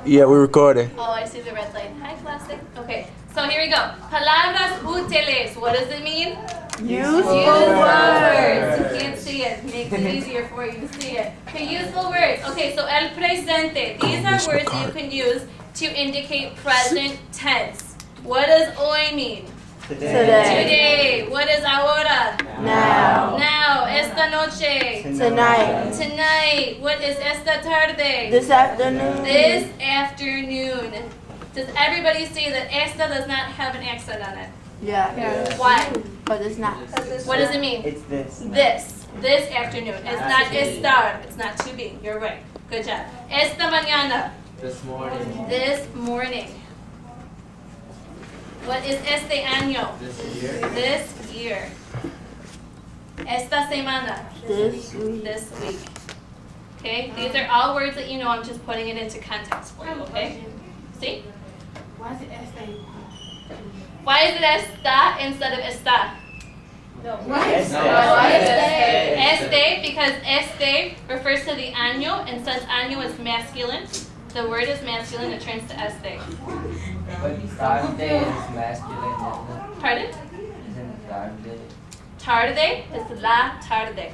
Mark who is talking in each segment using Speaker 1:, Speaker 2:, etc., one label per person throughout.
Speaker 1: Yeah, we're recording.
Speaker 2: Oh, I see the red light. Hi, classic. Okay, so here we go. Palabras útiles. What does it mean?
Speaker 3: Useful
Speaker 2: words. You can't see it. Makes it easier for you to see it. Okay, useful words. Okay, so el presente. These are words that you can use to indicate present tense. What does hoy mean? Today. What is ahora?
Speaker 3: Now.
Speaker 2: Now. Esta noche.
Speaker 3: Tonight.
Speaker 2: Tonight. What is esta tarde?
Speaker 3: This afternoon.
Speaker 2: This afternoon. Does everybody see that esta does not have an accent on it?
Speaker 3: Yeah.
Speaker 2: Why?
Speaker 3: But it's not.
Speaker 2: What does it mean?
Speaker 4: It's this.
Speaker 2: This afternoon. It's not estar. It's not to be. You're right. Good job. Esta mañana.
Speaker 4: This morning.
Speaker 2: This morning. What is este año?
Speaker 4: This year.
Speaker 2: This year. Esta semana.
Speaker 3: This week.
Speaker 2: This week. Okay? These are all words that you know. I'm just putting it into context for you. Okay? See?
Speaker 5: Why is it esta?
Speaker 2: Why is it esta instead of esta? Este, because este refers to the año, and since año is masculine, the word is masculine, it turns to este.
Speaker 4: But tarde is masculine, isn't it?
Speaker 2: Pardon?
Speaker 4: Isn't tarde?
Speaker 2: Tarde is la tarde.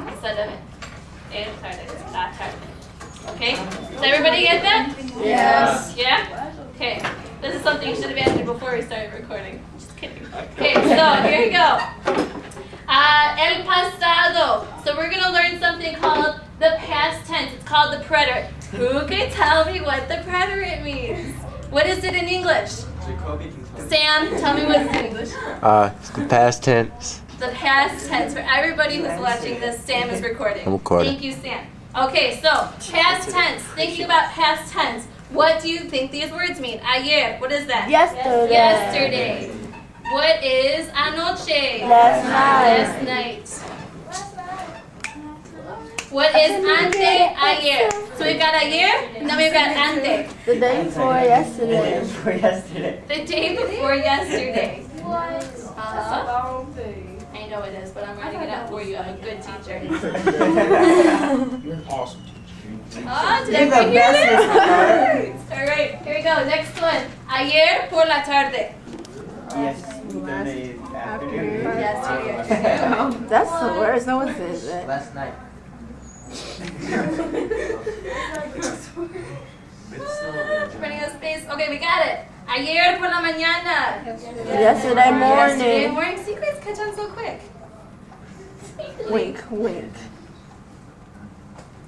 Speaker 2: Instead of el tarde, it's la tarde. Okay? Does everybody get that?
Speaker 3: Yes.
Speaker 2: Yeah? Okay. This is something you should have answered before we started recording. Just kidding. Okay, so here we go. El pasado. So we're going to learn something called the past tense. It's called the preterite. Who can tell me what the preterite means? What is it in English? Sam, tell me what it's in English.
Speaker 1: It's the past tense.
Speaker 2: The past tense. For everybody who's watching this, Sam is recording.
Speaker 1: I'm recording.
Speaker 2: Thank you, Sam. Okay, so past tense. Thinking about past tense. What do you think these words mean? Ayer. What is that?
Speaker 3: Yesterday.
Speaker 2: Yesterday. What is anoche?
Speaker 3: Last night.
Speaker 2: Last night. What is ante ayer? So we've got ayer, now we've got ante.
Speaker 3: The day before yesterday.
Speaker 4: For yesterday.
Speaker 2: The day before yesterday.
Speaker 5: That's a long thing.
Speaker 2: I know it is, but I'm writing it out for you. I'm a good teacher.
Speaker 1: You're an awesome teacher.
Speaker 2: Oh, did
Speaker 4: You're the
Speaker 2: everybody hear
Speaker 4: best.
Speaker 2: this? All right, here we go. Next one. Ayer por la tarde.
Speaker 4: Yesterday afternoon.
Speaker 2: Yesterday.
Speaker 3: That's the worst. No one says that.
Speaker 4: Last night.
Speaker 2: Running out of space. Okay, we got it. Ayer por la mañana.
Speaker 3: Yesterday
Speaker 2: Yesterday
Speaker 3: morning.
Speaker 2: morning. Secrets catch on so quick.
Speaker 3: Wink, wink.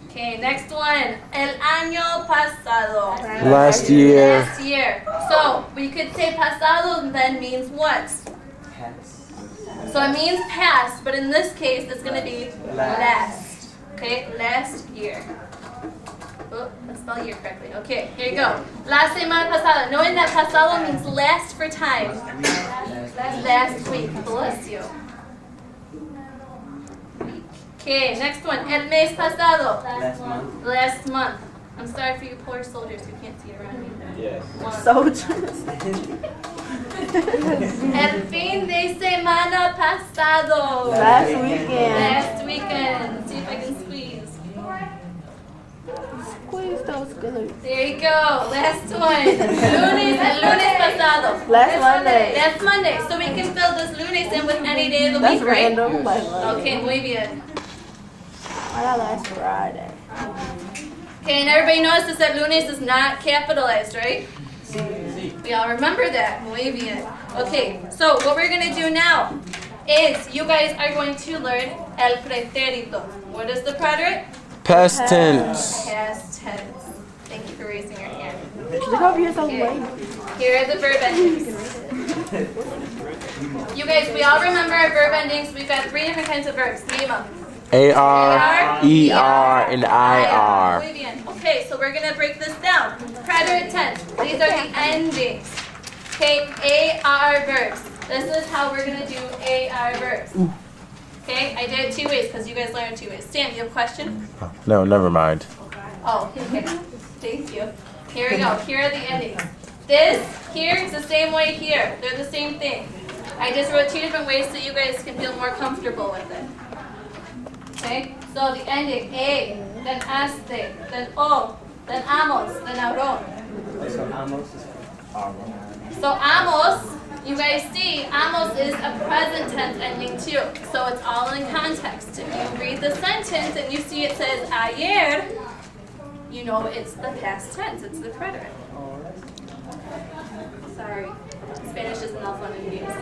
Speaker 2: Okay, next one. El año pasado.
Speaker 1: Last year.
Speaker 2: Last year. So we could say pasado then means what?
Speaker 4: Past.
Speaker 2: So it means past, but in this case it's going to be last. Okay, last year. Oh, let's spell year correctly. Okay, here you go. La semana pasada. Knowing that pasado means last for time. Last week. Bless you. Okay, next one. El mes pasado.
Speaker 4: Last month.
Speaker 2: Last month. I'm sorry for you poor soldiers who can't see around me.
Speaker 4: Yes.
Speaker 3: Soldiers.
Speaker 2: El fin de semana pasado.
Speaker 3: Last weekend.
Speaker 2: Last weekend. Let's see if I can squeeze.
Speaker 3: Squeeze those good.
Speaker 2: There you go. Last one. El lunes pasado.
Speaker 3: Last Monday.
Speaker 2: Last Monday. So we can fill this lunes in with any day of the
Speaker 3: That's
Speaker 2: week, right?
Speaker 3: random. Like,
Speaker 2: Okay, muy bien.
Speaker 3: why not last Friday?
Speaker 2: Okay, and everybody notices that lunes is not capitalized, right? We all remember that. Muy bien. Okay, so what we're going to do now is you guys are going to learn el pretérito. What is the preterite?
Speaker 1: Past tense.
Speaker 2: Past tense. Thank you for raising your hand.
Speaker 3: Look over here so
Speaker 2: Okay.
Speaker 3: late.
Speaker 2: Here are the verb endings. You guys, we all remember our verb endings. We've got 3 different kinds of verbs. Name them.
Speaker 1: AR, ER, and IR.
Speaker 2: Muy bien. Okay, so we're going to break this down. Preterite tense. These are the endings. Okay, AR verbs. This is how we're going to do AR verbs. Okay, I did it 2 ways because you guys learned 2 ways. Sam, you have a question?
Speaker 1: No, never mind.
Speaker 2: Oh, okay. Thank you. Here we go. Here are the endings. This here is the same way here. They're the same thing. I just wrote 2 different ways so you guys can feel more comfortable with it. Okay? So the ending A, then este, then O, then amos, then auron.
Speaker 4: So amos is
Speaker 2: So amos, you guys see, amos is a present tense ending too. So it's all in context. If you read the sentence and you see it says ayer, you know it's the past tense, it's the preterite. Sorry, Spanish isn't all fun and games.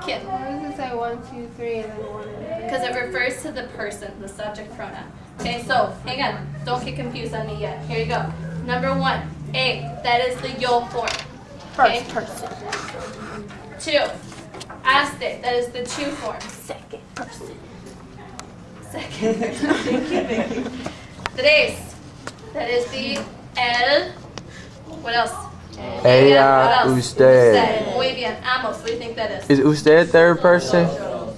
Speaker 2: Kid.
Speaker 3: Why does it say 1, 2, 3 and then 1 and 3?
Speaker 2: Because it refers to the person, the subject pronoun. Okay, so hang on. Don't get confused on me yet. Here you go. Number 1, A. That is the yo form. Okay.
Speaker 3: First person.
Speaker 2: 2, aste. That is the to form.
Speaker 3: Second person.
Speaker 2: Second. Thank you. Tres. That is the el. What else?
Speaker 1: Ella,
Speaker 2: What else?
Speaker 1: usted.
Speaker 2: Muy bien. Amos. What do you think that is?
Speaker 1: Is usted third person?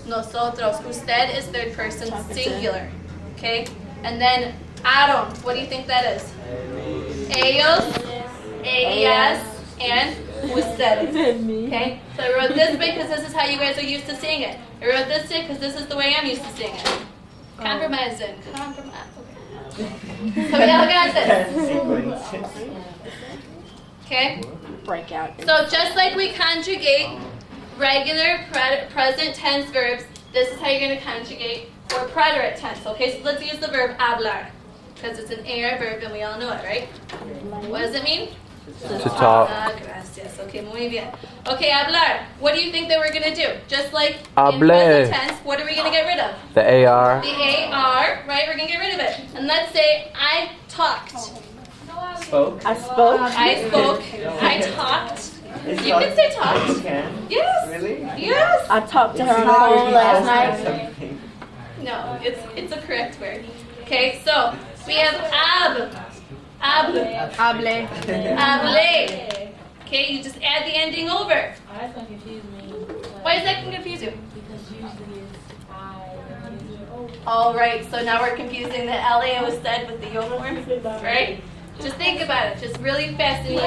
Speaker 2: Nosotros. Usted is third person singular. Okay? And then Aaron. What do you think that is? Ellos, ellas, and ustedes. Okay? So I wrote this way because this is how you guys are used to saying it. I wrote this way because this is the way I'm used to saying it. Compromising. Compromise. Okay. So we all got this. Okay?
Speaker 3: Breakout.
Speaker 2: So just like we conjugate regular present tense verbs, this is how you're going to conjugate for preterite tense. Okay, so let's use the verb hablar because it's an AR verb and we all know it, right? What does it mean?
Speaker 1: To talk.
Speaker 2: Gracias. Okay, muy bien. Okay, hablar. What do you think that we're going to do? Just like in
Speaker 1: Hable.
Speaker 2: present tense, what are we going to get rid of?
Speaker 1: The AR.
Speaker 2: The AR, right? We're going to get rid of it. And let's say I talked.
Speaker 4: spoke.
Speaker 3: I spoke.
Speaker 2: I spoke. I talked. You can say talked.
Speaker 4: You can?
Speaker 2: Yes.
Speaker 4: Really?
Speaker 2: Yes.
Speaker 3: I talked to her on the phone last night.
Speaker 2: No, it's a correct word. Okay, so we have hable.
Speaker 3: Hable.
Speaker 2: Hable. Okay, you just add the ending over.
Speaker 5: That's gonna confuse me.
Speaker 2: Why is that going to confuse you?
Speaker 5: Because usually it's I, usually O.
Speaker 2: All right, so now we're confusing the LA was said with the yo form, right? Just think about it, just really fast and easy.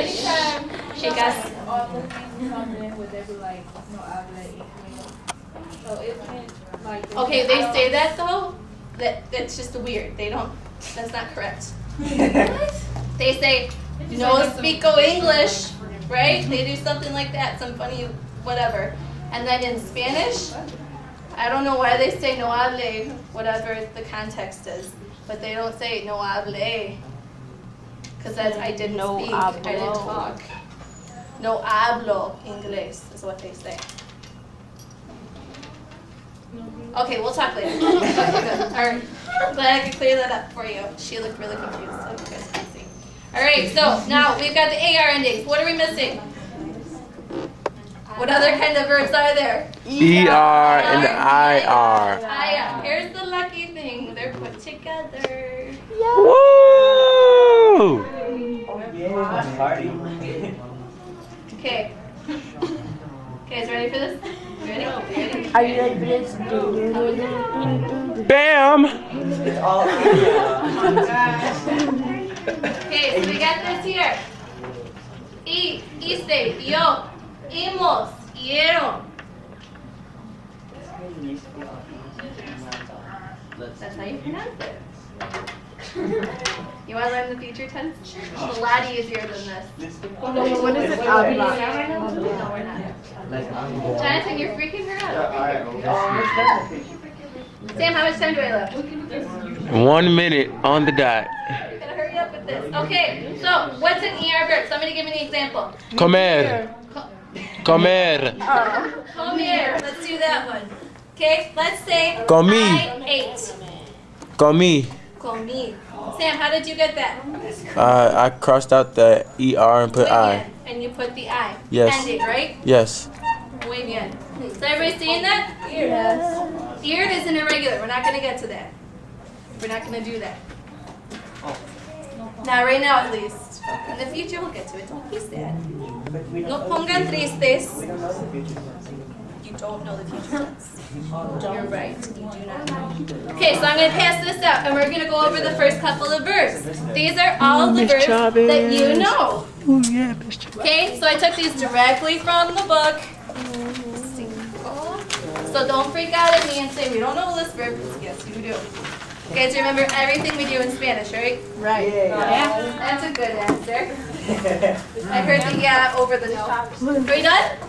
Speaker 2: Anytime. Chicas.
Speaker 5: All the things something would they be like, no habla inglés. So isn't like
Speaker 2: Okay, they say that though. That's just weird. They don't. That's not correct. They say no speako English, right? They do something like that, some funny whatever. And then in Spanish, I don't know why they say no hable, whatever the context is, but they don't say no hable, because that's I didn't
Speaker 3: No
Speaker 2: speak, I didn't
Speaker 3: hablo.
Speaker 2: talk. No hablo inglés is what they say. Okay, we'll talk later. Okay, good. All right. Glad I could clear that up for you. She looked really confused, so you guys can see. All right, so now we've got the AR endings. What are we missing? What other kind of verbs are there?
Speaker 1: ER and IR.
Speaker 2: IR. Here's the lucky thing. They're put together.
Speaker 1: Woo!
Speaker 4: Yeah, party.
Speaker 2: Okay. Guys, ready for this? Ready? Ready?
Speaker 3: Are you ready for this?
Speaker 1: Bam!
Speaker 4: It's all
Speaker 2: Okay, so we got this here. Iste, yo, imos, quiero. That's how you pronounce it. You want to learn the future tense? It's a lot easier than this.
Speaker 3: What is it?
Speaker 2: No, we're not. Jonathan, you're freaking her out. Sam, how much time do I left?
Speaker 1: 1 minute on the dot.
Speaker 2: You gotta hurry up with this. Okay, so what's an ER verb? Somebody give me an example.
Speaker 1: Comer. Comer.
Speaker 2: Come here. Let's do that one. Okay, let's say
Speaker 1: Comí.
Speaker 2: I ate.
Speaker 1: Comí.
Speaker 2: Comí. Sam, how did you get that?
Speaker 1: I crossed out the ER and put I.
Speaker 2: And you put the I.
Speaker 1: Yes.
Speaker 2: Ending, right?
Speaker 1: Yes.
Speaker 2: Muy bien. Is everybody seeing that?
Speaker 3: Yes.
Speaker 2: Eared is an irregular. We're not going to get to that. We're not going to do that. Not right now, at least. In the future, we'll get to it. Don't be sad. No pongan tristes. You don't know the future tense. You're right. You do not know. Okay, so I'm going to pass this out, and we're going to go over the first couple of verbs. These are all the verbs that you know.
Speaker 1: Oh yeah, Mr.
Speaker 2: Okay, so I took these directly from the book. Cinco, So don't freak out at me and say we don't know this verb, because yes, you do. Okay, so remember everything we do in Spanish, right?
Speaker 3: Right.
Speaker 2: Yeah. That's a good answer. I heard the yeah over the no. Are we done?